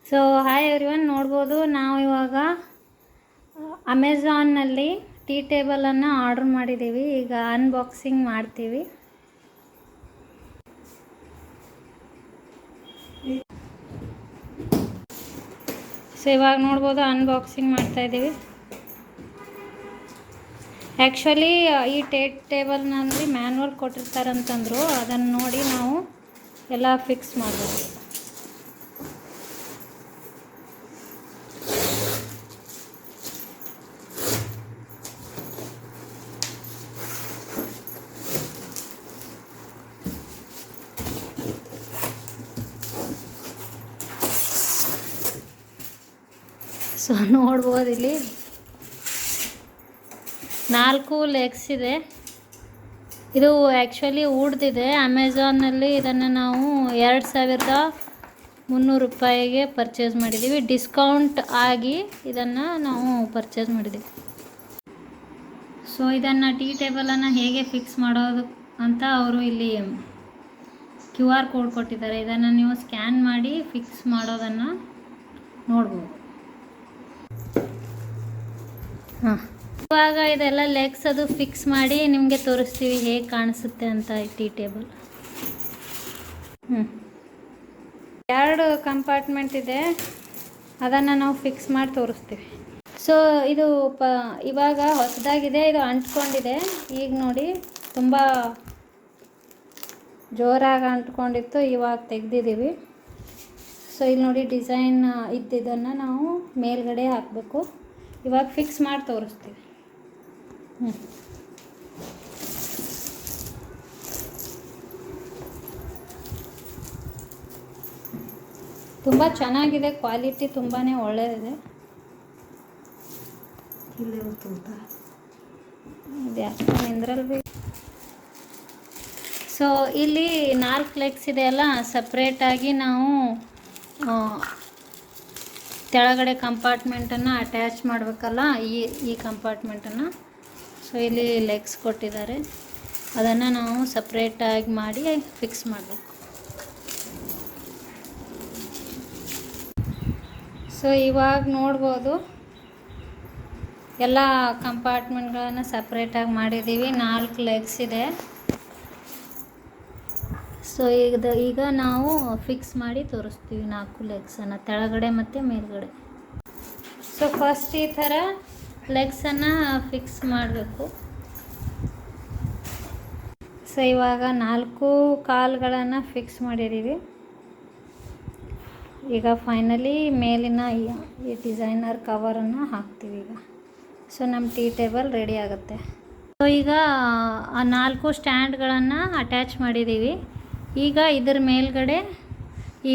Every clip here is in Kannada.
ಸೊ ಹಾಯ್ ಎವ್ರಿವನ್, ನೋಡ್ಬೋದು ನಾವು ಇವಾಗ ಅಮೆಝಾನ್ನಲ್ಲಿ ಟೀ ಟೇಬಲನ್ನು ಆರ್ಡರ್ ಮಾಡಿದ್ದೀವಿ. ಈಗ ಅನ್ಬಾಕ್ಸಿಂಗ್ ಮಾಡ್ತೀವಿ. ಸೊ ಇವಾಗ ನೋಡ್ಬೋದು ಅನ್ಬಾಕ್ಸಿಂಗ್ ಮಾಡ್ತಾಯಿದ್ದೀವಿ. ಆ್ಯಕ್ಚುಲಿ ಈ ಟೇಬಲ್ನಲ್ಲಿ ಮ್ಯಾನ್ಯಲ್ ಕೊಟ್ಟಿರ್ತಾರಂತಂದರು, ಅದನ್ನು ನೋಡಿ ನಾವು ಎಲ್ಲ ಫಿಕ್ಸ್ ಮಾಡಬೇಕು. ಸೊ ನೋಡ್ಬೋದು, ಇಲ್ಲಿ 4 ಲೆಗ್ಸ್ ಇದೆ. ಇದು ಆ್ಯಕ್ಚುಲಿ ಊಡ್ದಿದೆ. ಅಮೆಝಾನ್ನಲ್ಲಿ ಇದನ್ನು ನಾವು 2300 ರೂಪಾಯಿಗೆ ಪರ್ಚೇಸ್ ಮಾಡಿದ್ದೀವಿ. ಡಿಸ್ಕೌಂಟ್ ಆಗಿ ಇದನ್ನು ನಾವು ಪರ್ಚೇಸ್ ಮಾಡಿದ್ದೀವಿ. ಸೊ ಇದನ್ನು ಟೀ ಟೇಬಲನ್ನು ಹೇಗೆ ಫಿಕ್ಸ್ ಮಾಡೋದು ಅಂತ ಅವರು ಇಲ್ಲಿ QR ಕೋಡ್ ಕೊಟ್ಟಿದ್ದಾರೆ. ಇದನ್ನು ನೀವು ಸ್ಕ್ಯಾನ್ ಮಾಡಿ ಫಿಕ್ಸ್ ಮಾಡೋದನ್ನು ನೋಡ್ಬೋದು. ಇವಾಗ ಇದೆಲ್ಲ ಲೆಗ್ಸ್ ಅದು ಫಿಕ್ಸ್ ಮಾಡಿ ನಿಮಗೆ ತೋರಿಸ್ತೀವಿ ಹೇಗೆ ಕಾಣಿಸುತ್ತೆ ಅಂತ ಈ ಟೀ ಟೇಬಲ್. 2 ಕಂಪಾರ್ಟ್ಮೆಂಟ್ ಇದೆ, ಅದನ್ನು ನಾವು ಫಿಕ್ಸ್ ಮಾಡಿ ತೋರಿಸ್ತೀವಿ. ಸೊ ಇದು ಇವಾಗ ಹೊಸದಾಗಿದೆ, ಇದು ಅಂಟ್ಕೊಂಡಿದೆ. ಈಗ ನೋಡಿ, ತುಂಬ ಜೋರಾಗಿ ಅಂಟ್ಕೊಂಡಿತ್ತು, ಇವಾಗ ತೆಗೆದಿದ್ದೀವಿ. ಸೊ ಇಲ್ಲಿ ನೋಡಿ, ಡಿಸೈನ್ ಇದ್ದಿದ್ದನ್ನು ನಾವು ಮೇಲ್ಗಡೆ ಹಾಕಬೇಕು. ಇವಾಗ ಫಿಕ್ಸ್ ಮಾಡಿ ತೋರಿಸ್ತೀವಿ. ತುಂಬ ಚೆನ್ನಾಗಿದೆ, ಕ್ವಾಲಿಟಿ ತುಂಬಾ ಒಳ್ಳೆಯದಿದೆ. ಇದರಲ್ಲಿ ಸೊ ಇಲ್ಲಿ 4 ಲೆಗ್ಸ್ ಇದೆಯಲ್ಲ, ಸಪ್ರೇಟಾಗಿ ನಾವು ಕೆಳಗಡೆ ಕಂಪಾರ್ಟ್ಮೆಂಟನ್ನು ಅಟ್ಯಾಚ್ ಮಾಡಬೇಕಲ್ಲ, ಈ ಕಂಪಾರ್ಟ್ಮೆಂಟನ್ನು. ಸೊ ಇಲ್ಲಿ ಲೆಗ್ಸ್ ಕೊಟ್ಟಿದ್ದಾರೆ, ಅದನ್ನು ನಾವು ಸಪ್ರೇಟಾಗಿ ಮಾಡಿ ಫಿಕ್ಸ್ ಮಾಡಬೇಕು. ಸೊ ಇವಾಗ ನೋಡ್ಬೋದು, ಎಲ್ಲ ಕಂಪಾರ್ಟ್ಮೆಂಟ್ಗಳನ್ನು ಸಪ್ರೇಟಾಗಿ ಮಾಡಿದ್ದೀವಿ. 4 ಲೆಗ್ಸ್ ಇದೆ. ಸೊ ಈಗ ನಾವು ಫಿಕ್ಸ್ ಮಾಡಿ ತೋರಿಸ್ತೀವಿ 4 ಲೆಗ್ಸನ್ನು, ಕೆಳಗಡೆ ಮತ್ತು ಮೇಲ್ಗಡೆ. ಸೊ ಫಸ್ಟ್ ಈ ಥರ ಲೆಗ್ಸನ್ನು ಫಿಕ್ಸ್ ಮಾಡಬೇಕು. ಸೊ ಇವಾಗ 4 ಕಾಲುಗಳನ್ನು ಫಿಕ್ಸ್ ಮಾಡಿದ್ದೀವಿ. ಈಗ ಫೈನಲಿ ಮೇಲಿನ ಈ ಡಿಸೈನರ್ ಕವರನ್ನು ಹಾಕ್ತೀವಿ ಈಗ. ಸೊ ನಮ್ಮ ಟೀ ಟೇಬಲ್ ರೆಡಿ ಆಗುತ್ತೆ. ಸೊ ಈಗ ಆ 4 ಸ್ಟ್ಯಾಂಡ್ಗಳನ್ನು ಅಟ್ಯಾಚ್ ಮಾಡಿದ್ದೀವಿ. ಈಗ ಇದರ ಮೇಲ್ಗಡೆ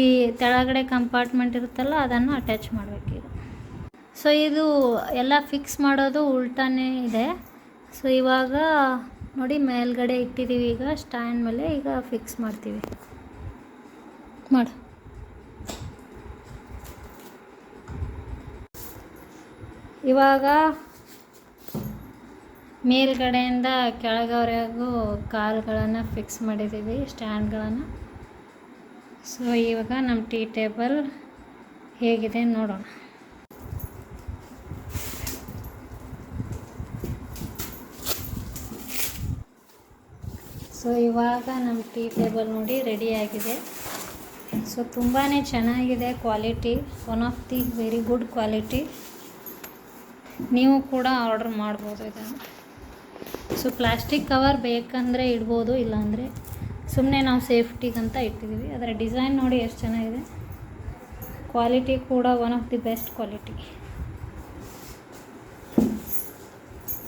ಈ ಕೆಳಗಡೆ ಕಂಪಾರ್ಟ್ಮೆಂಟ್ ಇರುತ್ತಲ್ಲ, ಅದನ್ನು ಅಟ್ಯಾಚ್ ಮಾಡಬೇಕೀಗ. ಸೊ ಇದು ಎಲ್ಲ ಫಿಕ್ಸ್ ಮಾಡೋದು ಉಲ್ಟಾನೇ ಇದೆ. ಸೊ ಇವಾಗ ನೋಡಿ, ಮೇಲ್ಗಡೆ ಇಟ್ಟಿದ್ದೀವಿ. ಈಗ ಸ್ಟ್ಯಾಂಡ್ ಮೇಲೆ ಈಗ ಫಿಕ್ಸ್ ಮಾಡ್ತೀವಿ. ಮಾಡು. ಇವಾಗ ಮೇಲ್ಗಡೆಯಿಂದ ಕೆಳಗವರೆಗೂ ಕಾಲುಗಳನ್ನು ಫಿಕ್ಸ್ ಮಾಡಿದ್ದೀವಿ, ಸ್ಟ್ಯಾಂಡ್ಗಳನ್ನು. ಸೊ ಇವಾಗ ನಮ್ಮ ಟೀ ಟೇಬಲ್ ಹೇಗಿದೆ ನೋಡೋಣ. ಸೊ ಇವಾಗ ನಮ್ಮ ಟೀ ಟೇಬಲ್ ನೋಡಿ ರೆಡಿಯಾಗಿದೆ. ಸೊ ತುಂಬಾ ಚೆನ್ನಾಗಿದೆ quality, one of the very good quality. ನೀವು ಕೂಡ ಆರ್ಡರ್ ಮಾಡ್ಬೋದು ಇದನ್ನು. ಸೊ ಪ್ಲಾಸ್ಟಿಕ್ ಕವರ್ ಬೇಕಂದರೆ ಇಡ್ಬೋದು, ಇಲ್ಲಾಂದರೆ ಸುಮ್ಮನೆ ನಾವು ಸೇಫ್ಟಿಗಂತ ಇಟ್ಟಿದ್ದೀವಿ. ಅದರ ಡಿಸೈನ್ ನೋಡಿ ಎಷ್ಟು ಚೆನ್ನಾಗಿದೆ. ಕ್ವಾಲಿಟಿ ಕೂಡ one of the best quality.